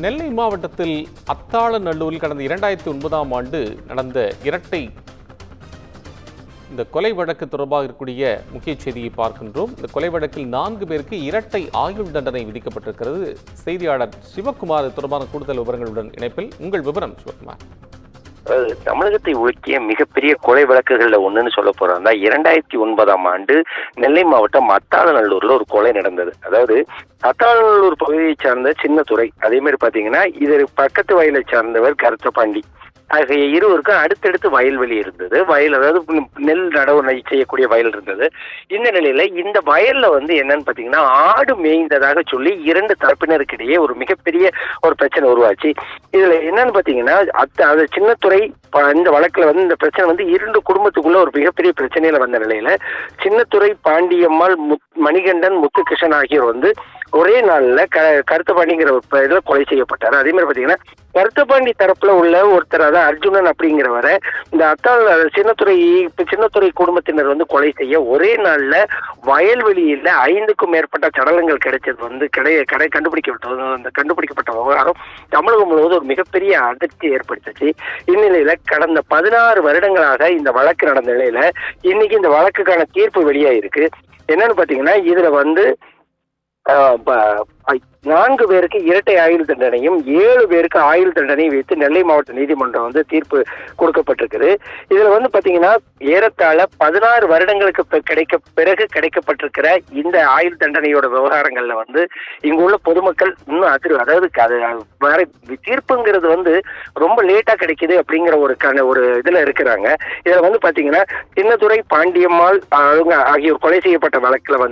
நெல்லை மாவட்டத்தில் அத்தாளநல்லூரில் கடந்த 2009ஆம் ஆண்டு நடந்த இரட்டை இந்த கொலை வழக்கு தொடர்பாக இருக்கக்கூடிய முக்கிய செய்தியை பார்க்கின்றோம். இந்த கொலை வழக்கில் 4 பேருக்கு இரட்டை ஆயுள் தண்டனை விதிக்கப்பட்டிருக்கிறது. செய்தியாளர் சிவகுமார் தொடர்பான கூடுதல் விவரங்களுடன் இணைப்பில். உங்கள் விவரம் சிவகுமார். தமிழகத்தை உலுக்கிய மிகப்பெரிய கொலை வழக்குகள்ல ஒண்ணுன்னு சொல்ல போறோம்னா 2009ஆம் ஆண்டு நெல்லை மாவட்டம் அத்தாளநல்லூர்ல ஒரு கொலை நடந்தது. அதாவது அத்தாளநல்லூர் பகுதியை சார்ந்த சின்னத்துறை, அதே மாதிரி பாத்தீங்கன்னா இது பக்கத்து வயலை சார்ந்தவர் கருத்தபாண்டி ஆகிய இருவருக்கும் அடுத்தடுத்து வயல்வெளி இருந்தது. வயல் அதாவது நெல் நடவு செய்யக்கூடிய வயல் இருந்தது. இந்த நிலையில இந்த வயல்ல என்னன்னு பாத்தீங்கன்னா ஆடு மேய்ந்ததாக சொல்லி 2 தரப்பினருக்கிடையே ஒரு மிகப்பெரிய ஒரு பிரச்சனை உருவாச்சு. இதுல என்னன்னு பாத்தீங்கன்னா அது சின்னத்துறை இந்த வழக்குல இந்த பிரச்சனை 2 குடும்பத்துக்குள்ள ஒரு மிகப்பெரிய பிரச்சனையில வந்த நிலையில சின்னத்துறை, பாண்டியம்மாள், மணிகண்டன், முத்துகிருஷ்ணன் ஆகியோர் ஒரே நாள்ல கருத்தபாண்டிங்கிற இதுல கொலை செய்யப்பட்டாரு. அதே மாதிரி பாத்தீங்கன்னா கருத்தபாண்டி தரப்புல உள்ள ஒருத்தர், அதாவது அர்ஜுனன் அப்படிங்கிறவரை இந்த சின்னத்துறை குடும்பத்தினர் கொலை செய்ய ஒரே நாள்ல வயல்வெளியில 5க்கும் மேற்பட்ட சடலங்கள் கிடைச்சது கண்டுபிடிக்கப்பட்ட விவகாரம் தமிழகம் முழுவதும் ஒரு மிகப்பெரிய அதிர்ச்சி ஏற்படுத்துச்சு. இந்நிலையில கடந்த 16 வருடங்களாக இந்த வழக்கு நடந்த நிலையில இன்னைக்கு இந்த வழக்குக்கான தீர்ப்பு வெளியாயிருக்கு. என்னன்னு பாத்தீங்கன்னா இதுல 4 பேருக்கு இரட்டை ஆயுள் தண்டனையும் 7 பேருக்கு ஆயுள் தண்டனை வைத்து நெல்லை மாவட்ட நீதிமன்றம் தீர்ப்பு கொடுக்கப்பட்டிருக்குது. இதுல பாத்தீங்கன்னா ஏறத்தாழ 16 வருடங்களுக்கு பிறகு கிடைக்கப்பட்டிருக்கிற இந்த ஆயுள் தண்டனையோட விவகாரங்கள்ல இங்க உள்ள பொதுமக்கள் இன்னும் அதாவது அது வேற தீர்ப்புங்கிறது ரொம்ப லேட்டா கிடைக்குது அப்படிங்கிற ஒரு இதுல இருக்கிறாங்க. இதுல பாத்தீங்கன்னா சின்னத்துறை, பாண்டியம்மாள் ஆகியோர் கொலை செய்யப்பட்ட வழக்குல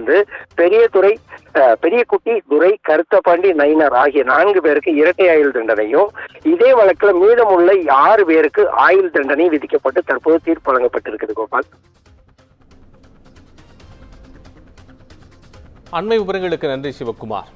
பெரியகுட்டி, துரை, கருத்தபாண்டி, நயினார் ஆகிய 4 பேருக்கு இரட்டை ஆயுள் தண்டனையும், இதே வழக்குல மீதமுள்ள 6 பேருக்கு ஆயுள் தண்டனை விதிக்கப்பட்டு தற்போது தீர்ப்பு வழங்கப்பட்டிருக்கிறது. கோபால், அண்மை விவரங்களுக்கு நன்றி சிவகுமார்.